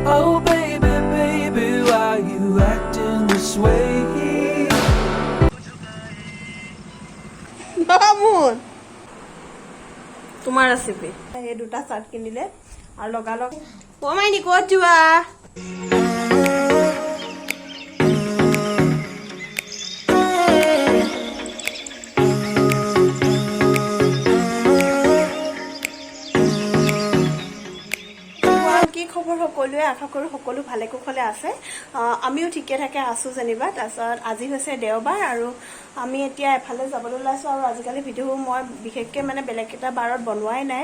Oh baby, baby, why you acting this way? বামুন তোমাৰ recipe এই দুটা চাৰ্ট কিনিলে আৰু লগালগ ও মাইনি ক'ত যোৱা খবৰ সকলোৱে আশা কৰোঁ সকলো ভালে কুশলে আছে আমিও ঠিকে থাকে আছোঁ যেনিবা তাৰপিছত আজি হৈছে দেওবাৰ আৰু আমি এতিয়া এফালে যাবলৈ ওলাইছোঁ আৰু আজিকালি ভিডিঅ' মই বিশেষকৈ মানে বেলেগ এটা বাৰত বনোৱাই নাই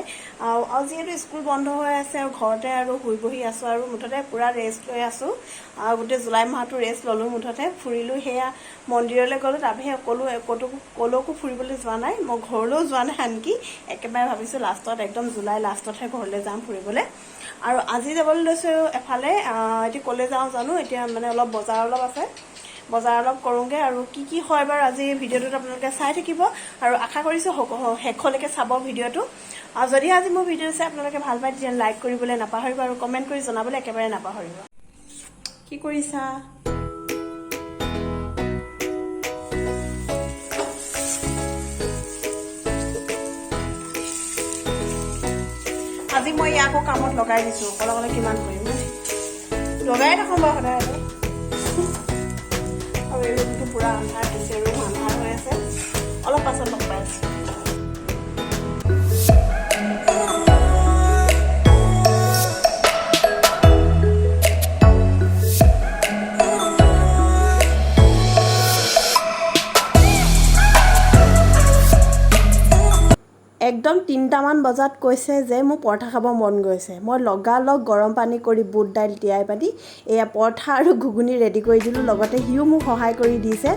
আৰু যিহেতু স্কুল বন্ধ হৈ আছে আৰু ঘৰতে আৰু শুই বহি আছোঁ আৰু মুঠতে পূৰা ৰেষ্ট লৈ আছোঁ আৰু গোটেই জুলাই মাহটো ৰেষ্ট ল'লোঁ মুঠতে ফুৰিলোঁ সেয়া মন্দিৰলৈ গ'লোঁ তাৰবাহিৰে ক'লৈকো ফুৰিবলৈ যোৱা নাই মই ঘৰলৈও যোৱা নাই আনকি একেবাৰে ভাবিছোঁ লাষ্টত একদম জুলাই লাষ্টতহে ঘৰলৈ যাম ফুৰিবলৈ আৰু আজি যাবলৈ লৈছোঁ এফালে এতিয়া ক'লৈ যাওঁ জানো এতিয়া মানে অলপ বজাৰ অলপ আছে বজাৰ অলপ কৰোঁগৈ আৰু কি কি হয় বাৰু আজি ভিডিঅ'টোত আপোনালোকে চাই থাকিব আৰু আশা কৰিছোঁ শেষলৈকে চাব ভিডিঅ'টো আৰু যদি আজি মোৰ ভিডিঅ' চাই আপোনালোকে ভাল পায় তেতিয়া লাইক কৰিবলৈ নাপাহৰিব আৰু কমেণ্ট কৰি জনাবলৈ একেবাৰে নাপাহৰিব কি কৰিছা আজি মই ইয়াকো কামত লগাই দিছোঁ অকলে অকলে কিমান কৰিম লগাই থাকোঁ বাৰু সদায় আৰু এই ৰুমটো পূৰা আন্ধাৰ হৈছে ৰুম আন্ধাৰ হৈ আছে অলপ পাছত লগ পাই আছোঁ একদম 3টামান বজাত কৈছে যে মোৰ পৰঠা খাব মন গৈছে মই লগালগ গৰম পানী কৰি বুট দাইল তিয়াই পাতি এয়া পৰঠা আৰু ঘুগুনি ৰেডি কৰি দিলোঁ লগতে সিও মোক সহায় কৰি দিছে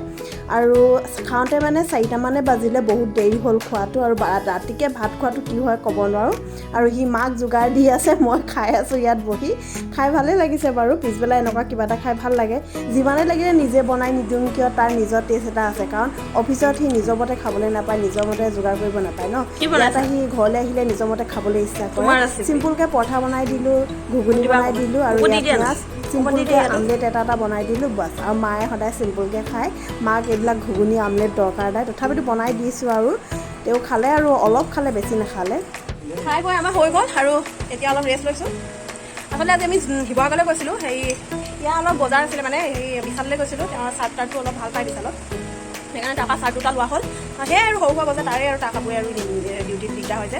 আৰু খাওঁতে মানে 4টামানে বাজিলে বহুত দেৰি হ'ল খোৱাটো আৰু ৰাতিকে ভাত খোৱাটো কি হয় ক'ব নোৱাৰোঁ আৰু সি মাক যোগাৰ দি আছে মই খাই আছোঁ ইয়াত বহি খাই ভালেই লাগিছে বাৰু পিছবেলা এনেকুৱা কিবা এটা খাই ভাল লাগে যিমানে লাগিলে নিজে বনাই নিদিওঁ কিয় তাৰ নিজৰ টেষ্ট এটা আছে কাৰণ অফিচত সি নিজৰ মতে খাবলৈ নাপায় নিজৰ মতে যোগাৰ কৰিব নাপায় ন ইয়াত আহি ঘৰলৈ আহিলে নিজৰ মতে খাবলৈ ইচ্ছা কৰে চিম্পুলকৈ পৰঠা বনাই দিলোঁ ঘুগুনি বনাই দিলোঁ আৰু পিঁয়াজ চিম্পুলকৈ আমলেট এটা বনাই দিলোঁ বাছ আৰু মায়ে সদায় চিম্পুলকৈ খায় মাক এইবিলাক ঘুগুনি আমলেট দৰকাৰ নাই তথাপিতো বনাই দিছোঁ আৰু তেওঁ খালে আৰু অলপ খালে বেছি নাখালে খাই গৈ আমাৰ হৈ গ'ল আৰু এতিয়া অলপ ৰেষ্ট লৈছোঁ আচলতে আজি আমি শিৱসাগৰলৈ গৈছিলোঁ হেৰি ইয়াৰ অলপ বজাৰ আছিলে মানে হেৰি বিশাললৈ গৈছিলোঁ তেওঁৰ চাৰ্ট টাৰ্টটো অলপ ভাল পাই বিশালত সেইকাৰণে তাৰপৰা চাৰ্ট দুটা লোৱা হ'ল সেয়াই আৰু সৰু সুৰা বজাৰ তাৰে আৰু তাৰ কাপোৰে আৰু ডিউটিত দিগদাৰ হৈছে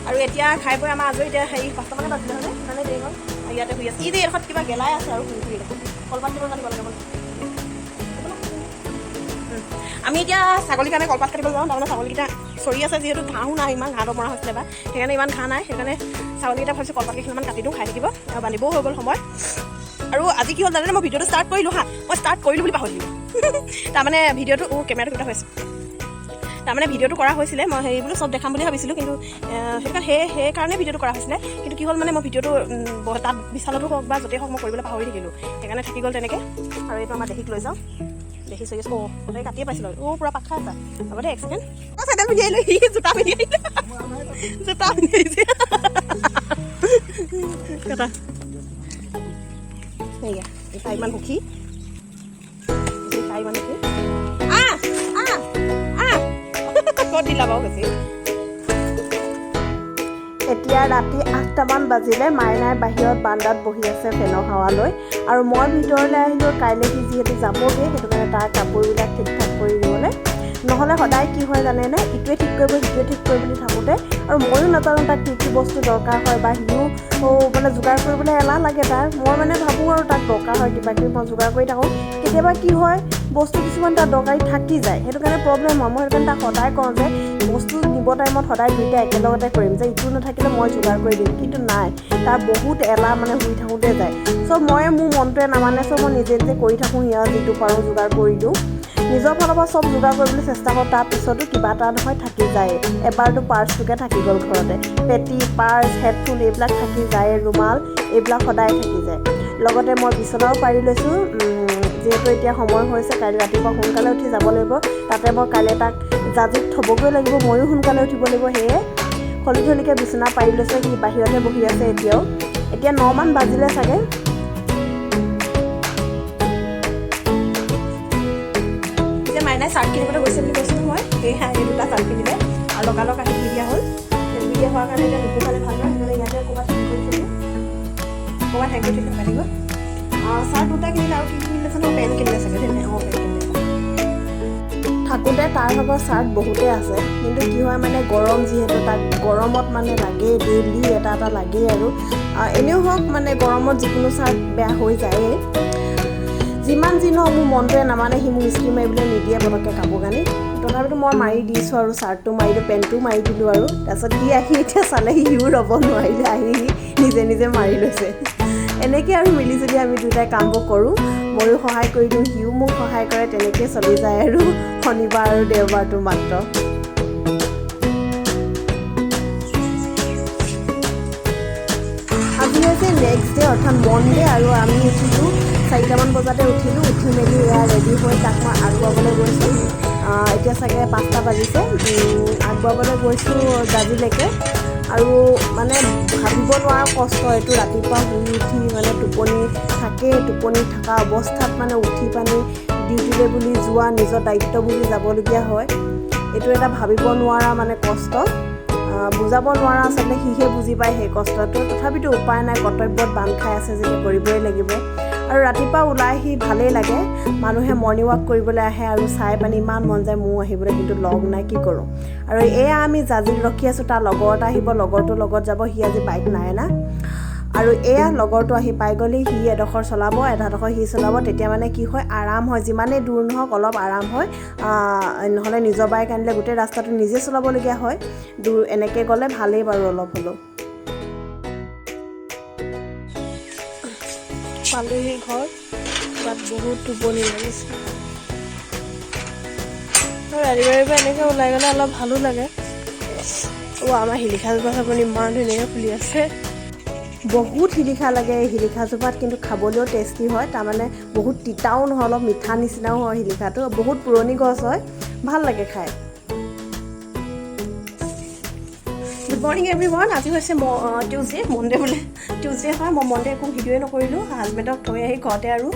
আৰু এতিয়া খাই বৈ আমাৰ আজৰি এতিয়া হেৰি 5টামানে বাজিলে হ'লে মানে দেৰি হ'ল ইয়াতে শুই আছে ই যে এডোখৰত কিবা গেলাই আছে আৰু শুই দেখোন কলপাত দিব জানিব লাগে আমি এতিয়া ছাগলীৰ কাৰণে কলপাত কাটিব যাওঁ তাৰমানে ছাগলীকেইটা চৰি আছে যিহেতু ঘাঁহো নাই ইমান ঘাঁহ মৰা হৈছিলে বা সেইকাৰণে ইমান ঘাঁহ নাই সেইকাৰণে ছাগলীকেইটা ভাবিছোঁ কলপাত কেইখনমান কাটি দিওঁ খাই থাকিব আৰু বান্ধিবও হৈ গ'ল সময় আৰু আজি কি হ'ল জানেনে মই ভিডিঅ'টো ষ্টাৰ্ট কৰিলোঁ মই ষ্টাৰ্ট কৰিলোঁ বুলি পাহৰিলোঁ তাৰমানে ভিডিঅ'টো কেমেৰাটো কিটা হৈছে তাৰমানে ভিডিঅ'টো কৰা হৈছিলে মই হেৰি বোলো চব দেখাম বুলি ভাবিছিলোঁ কিন্তু সেইকাৰণে ভিডিঅ'টো কৰা হৈছিলে কিন্তু কি হ'ল মানে মই ভিডিঅ'টো তাত বিশালতো হওক বা য'তেই হওক মই কৰিবলৈ পাহৰি থাকিলোঁ সেইকাৰণে থাকি গ'ল তেনেকৈ আৰু এইটো আমাৰ দেখিক লৈ যাওঁ দেখি চলি আছোঁ গোটেই কাটিয়ে পাইছিলোঁ পূৰা পাখা আছে হ'ব দে এক ছেকেণ্ড চেণ্ডেল পিন্ধি আহিলোঁ সি জোতা পিন্ধি আহিছে জোতা পিন্ধি আহিছে কথা সেয়া খাই ইমান সুখী খাই ইমান সুখী ক'ত দিলা বাৰু বেছি এতিয়া ৰাতি 8টামান বাজিলে মাইনাই বাহিৰত বাৰান্দাত বহি আছে ফেনৰ হাৱা লৈ আৰু মই ভিতৰলৈ আহিলোঁ কাইলৈ সি যিহেতু যাবগৈ সেইটো কাৰণে তাৰ কাপোৰবিলাক ঠিক ঠাক কৰি দিবলৈ নহ'লে সদায় কি হয় জানেনে ইটোৱে ঠিক কৰিব সিটোৱে ঠিক কৰিব বুলি থাকোঁতে আৰু ময়ো নাজানো তাক কি কি বস্তু দৰকাৰ হয় বা সিও মানে যোগাৰ কৰিবলৈ এলাহ লাগে তাৰ মই মানে ভাবোঁ আৰু তাক দৰকাৰ হয় কিবা কিবি মই যোগাৰ কৰি থাকোঁ কেতিয়াবা কি হয় বস্তু কিছুমান তাত দৰকাৰী থাকি যায় সেইটো কাৰণে প্ৰব্লেম হয় মই সেইটো কাৰণে তাক সদায় কওঁ যে বস্তু নিব টাইমত সদায় দুইটা একেলগতে কৰিম যে ইটো নাথাকিলে মই যোগাৰ কৰি দিম কিন্তু নাই তাৰ বহুত এলাহ মানে শুই থাকোঁতে যায় চ' মই মোৰ মনটোৱে নামানে চ' মই নিজে নিজে কৰি থাকোঁ ইয়াৰ যিটো পাৰোঁ যোগাৰ কৰি দিওঁ নিজৰ ফালৰ পৰা চব যোগাৰ কৰিবলৈ চেষ্টা কৰোঁ তাৰপিছতো কিবা এটা নহয় থাকি যায় এবাৰতো পাৰ্চটোকে থাকি গ'ল ঘৰতে পেটি পাৰ্চ হেডফোন এইবিলাক থাকি যায় ৰুমাল এইবিলাক সদায় থাকি যায় লগতে মই বিচনাও পাৰি লৈছোঁ যিহেতু এতিয়া সময় হৈছে কাইলৈ ৰাতিপুৱা সোনকালে উঠি যাব লাগিব তাতে মই কাইলৈ তাক জাজিত থ'বগৈ লাগিব ময়ো সোনকালে উঠিব লাগিব সেয়ে খলি খলিকৈ বিচনা পাৰি লৈছে সি বাহিৰতে বহি আছে এতিয়া 9মান বাজিলে চাগে চাৰ্ট কিনিবলৈ গৈছে বুলি কৈছিলোঁ মই সেয়েহে এই দুটা চাৰ্ট কিনিলে আৰু লগালগ আহি দি দিয়া হ'ল দি দিয়া হোৱাৰ কাৰণে এতিয়া নুশুকালে ভাল হয় সেইকাৰণে ইয়াতে ক'ৰবাত হেং কৰি থলোঁ ক'ৰবাত হেং কৰি থৈ পাৰিব চাৰ্ট দুটা কিনিলে আৰু কি কিনিলে চাগে পেণ্ট কিনিলে চাগে দেই পেণ্ট কিনিলে থাকোঁতে তাৰ ভাগৰ চাৰ্ট বহুতেই আছে কিন্তু কি হয় মানে গৰম যিহেতু তাক গৰমত মানে লাগেই ডেইলি এটা এটা লাগেই আৰু এনেও হওক মানে গৰমত যিকোনো চাৰ্ট বেয়া হৈ যায়েই যিমান যি নহওক মোৰ মনটোৱে নামানে সি মোক ইস্ত্ৰি মাৰিবলৈ নিদিয়ে পটককৈ কাপোৰ কানি তথাপিতো মই মাৰি দিছোঁ আৰু চাৰ্টটো মাৰিলোঁ পেণ্টটো মাৰি দিলোঁ আৰু তাৰপিছত সি আহি এতিয়া চালে সিও ৰ'ব নোৱাৰিলে আহি নিজে নিজে মাৰি লৈছে এনেকৈ আৰু মিলি জুলি আমি দুয়োটাই কামবোৰ কৰোঁ ময়ো সহায় কৰি দিওঁ সিও মোক সহায় কৰে তেনেকৈ চলি যায় আৰু শনিবাৰ আৰু দেওবাৰটো মাত্ৰ আজি হৈছে নেক্সট ডে অৰ্থাৎ মনডে আৰু আমি উঠিলোঁ 4টামান বজাতে উঠিলোঁ উঠি মেলি এয়া ৰেডি হৈ তাক মই আগুৱাবলৈ গৈছোঁ এতিয়া চাগে 5টা বাজিছে আগুৱাবলৈ গৈছোঁ গাজীলৈকে আৰু মানে ভাবিব নোৱাৰা কষ্ট এইটো ৰাতিপুৱা শুই উঠি মানে টোপনি থাকেই টোপনি থকা অৱস্থাত মানে উঠি পানি ডিউটিলৈ বুলি যোৱা নিজৰ দায়িত্ব বুলি যাবলগীয়া হয় এইটো এটা ভাবিব নোৱাৰা মানে কষ্ট বুজাব নোৱাৰা আচলতে সিহে বুজি পায় সেই কষ্টটো তথাপিতো উপায় নাই কৰ্তব্যত বান্ধ খাই আছে যেতিয়া কৰিবই লাগিব আৰু ৰাতিপুৱা ওলাই আহি ভালেই লাগে মানুহে মৰ্ণিং ৱাক কৰিবলৈ আহে আৰু চাই পানি ইমান মন যায় মোৰ আহিবলৈ কিন্তু লগ নাই কি কৰোঁ আৰু এয়া আমি জাজিত ৰখি আছোঁ তাৰ লগৰ এটা আহিব লগৰটোৰ লগত যাব সি আজি বাইক নাই না আৰু এয়া লগৰটো আহি পাই গ'লেই সি এডোখৰ চলাব এডোখৰ সি চলাব তেতিয়া মানে কি হয় আৰাম হয় যিমানেই দূৰ নহওক অলপ আৰাম হয় নহ'লে নিজৰ বাইক আনিলে গোটেই ৰাস্তাটো নিজে চলাবলগীয়া হয় দূৰ এনেকৈ গ'লে ভালেই বাৰু অলপ হ'লেও পালোহি ঘৰ তাত বহুত টোপনি লাগিছে ৰাতিপুৱা এনেকৈ ওলাই গ'লে অলপ ভালো লাগে আমাৰ শিলিখাজোপা চাবলৈ ইমান ধুনীয়াকৈ ফুলি আছে বহুত শিলিখা লাগে এই শিলিখাজোপাত কিন্তু খাবলৈও টেষ্টি হয় তাৰমানে বহুত তিতাও নহয় অলপ মিঠা নিচিনাও হয় শিলিখাটো বহুত পুৰণি গছ হয় ভাল লাগে খাই গুড মৰ্ণিং এভৰিৱান আজি হৈছে টিউজডে মনডে বোলে টিউজডে হয় মই মনডে একো ভিডিঅ'ই নকৰিলোঁ হাজবেণ্ডক থৈ আহি ঘৰতে আৰু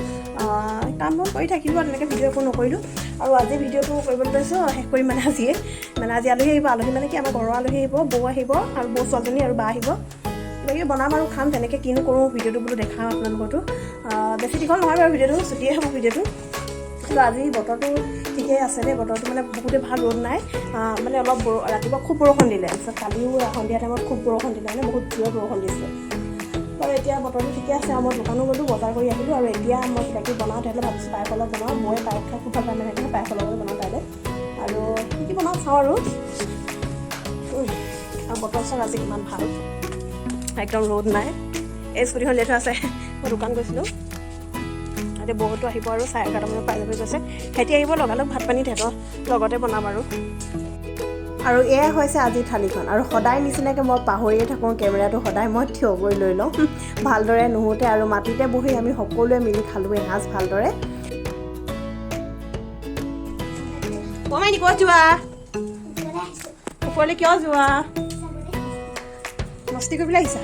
কাম বন কৰি থাকিলোঁ আৰু তেনেকৈ ভিডিঅ' একো নকৰিলোঁ আৰু আজি ভিডিঅ'টো কৰিবলৈ লৈছোঁ শেষ কৰিম মানে আজিয়ে মানে আজি আলহী আহিব আলহী মানে কি আমাৰ ঘৰৰ আলহী আহিব বৌ আহিব আৰু বৌ ছোৱালীজনী আৰু বা আহিব কিবাকিবি বনাম আৰু খাম তেনেকৈ কিনো কৰোঁ ভিডিঅ'টো বোলো দেখাওঁ আপোনালোকৰতো বেছি দীঘল নহয় বাৰু ভিডিঅ'টো ছুটিয়ে হ'ব ভিডিঅ'টো কিন্তু আজি বতৰটো ঠিকেই আছে দেই বতৰটো মানে বহুতেই ভাল ৰ'দ নাই মানে অলপ ৰাতিপুৱা খুব বৰষুণ দিলে তাৰপিছত কালিও সন্ধিয়া টাইমত খুব বৰষুণ দিলে মানে বহুত জোৰে বৰষুণ দিছে বাৰু এতিয়া বতৰটো ঠিকে আছে আৰু মই দোকানো গ'লোঁ বজাৰ কৰি আহিলোঁ আৰু এতিয়া মই কিবাকিবি বনাওঁ তেতিয়াহ'লে ভাবিছোঁ পায়স অলপ বনাওঁ মই পায়স খাই খুব ভাল পাই মানে সেইকাৰণে পায়স অলপ বনাওঁ তাইলৈ আৰু কি কি বনাওঁ চাওঁ আৰু বতৰ চৰ আজি কিমান ভাল একদম ৰ'দ নাই এই স্কুটিখন লৈ থোৱা আছে মই দোকান গৈছিলোঁ এতিয়া বহুতো আহিব আৰু 11:30 পাই যাব গৈছে সিহঁতি আহিব লগালগ ভাত পানী তেহেঁতৰ লগতে বনাম আৰু এয়া হৈছে আজিৰ থালিখন আৰু সদায় নিচিনাকৈ মই পাহৰিয়ে থাকোঁ কেমেৰাটো সদায় মই থিয় কৰি লৈ লওঁ ভালদৰে নুহোঁতে আৰু মাটিতে বহি আমি সকলোৱে মিলি খালোঁ এসাঁজ ভালদৰে কমাই ক'ত যোৱা ওপৰলৈ কিয় যোৱা মস্তি কৰিবলৈ আহিছা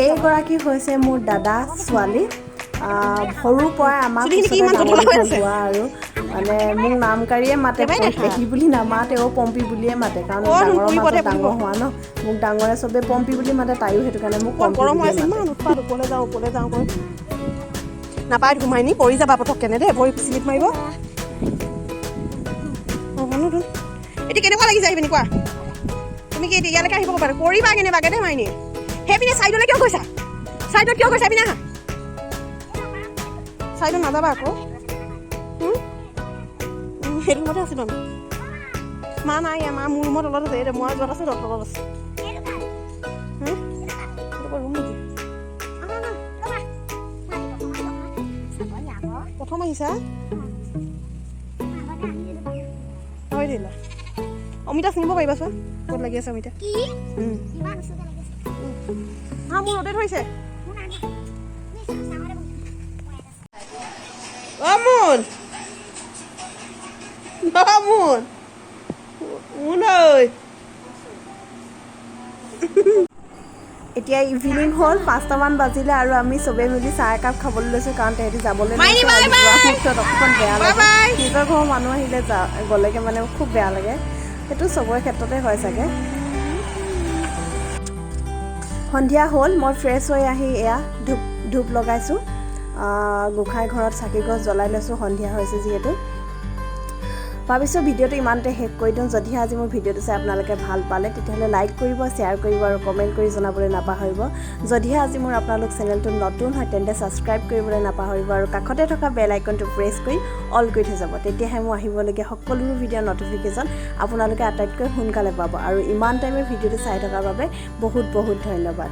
এইগৰাকী হৈছে মোৰ দাদা ছোৱালী সৰুৰ পৰাই আমাক যোৱা আৰু মানে মোক নামকাৰীয়ে মাতে পেহী বুলি নামাতে পম্পী বুলিয়ে মাতে কাৰণ ডাঙৰৰ মাজত ডাঙৰ হোৱা ন মোক ডাঙৰে চবে পম্পী বুলি মাতে তাইও সেইটো কাৰণে মোক ওপৰলৈ যাওঁ নাপায় ঘুমাই নি পৰি যাবা পটক কেনে দেই ভৰি চিলিপ মাৰিব এতিয়া কেনেকুৱা লাগি যায় কোৱা তুমি কি ইয়ালৈকে আহিব পাৰা কৰিবা কেনেবাকে দেই মাইনী সেইপিনে চাইডলৈ কিয় গৈছা চাইডত কিয় গৈছা পিনে আহা চাইডত নাযাবা আকৌ সেইটো ৰুমতে আছিলোঁ আমি মা নাই মা মোৰ ৰুমত তলত আছে মই য'ত আছোঁ তলত আছে ৰুম নেকি প্ৰথম আহিছা হয় দিলা অমিতা চিনিব পাৰিবাচোন ক'ত লাগি আছে অমিতা মোৰ ৰ'দে ধৰিছে মুন এতিয়া ইভিনিং হ'ল 5টামান বাজিলে আৰু আমি চবেই মিলি চাহ একাপ খাবলৈ লৈছোঁ কাৰণ তেহেঁতি যাবলৈ লৈছোঁ আৰু যোৱা মুহূৰ্তত অকণমান বেয়া লাগে নিজৰ ঘৰৰ মানুহ আহিলে গ'লেগে মানে খুব বেয়া লাগে সেইটো চবৰে ক্ষেত্ৰতে হয় চাগে সন্ধিয়া হ'ল মই ফ্ৰেছ হৈ আহি এয়া ধূপ লগাইছোঁ গোঁসাই ঘৰত চাকি গছ জ্বলাই লৈছোঁ সন্ধিয়া হৈছে যিহেতু ভাবিছোঁ ভিডিঅ'টো ইমানতে শেষ কৰি দিওঁ যদিহে আজি মোৰ ভিডিঅ'টো চাই আপোনালোকে ভাল পালে তেতিয়াহ'লে লাইক কৰিব শ্বেয়াৰ কৰিব আৰু কমেণ্ট কৰি জনাবলৈ নাপাহৰিব যদিহে আজি মোৰ আপোনালোক চেনেলটো নতুন হয় তেন্তে ছাবস্ক্ৰাইব কৰিবলৈ নাপাহৰিব আৰু কাষতে থকা বেল আইকনটো প্ৰেছ কৰি অল কৰি থৈ যাব তেতিয়াহে মোৰ আহিবলগীয়া সকলোবোৰ ভিডিঅ'ৰ নটিফিকেশ্যন আপোনালোকে আটাইতকৈ সোনকালে পাব আৰু ইমান টাইমে ভিডিঅ'টো চাই থকাৰ বাবে বহুত বহুত ধন্যবাদ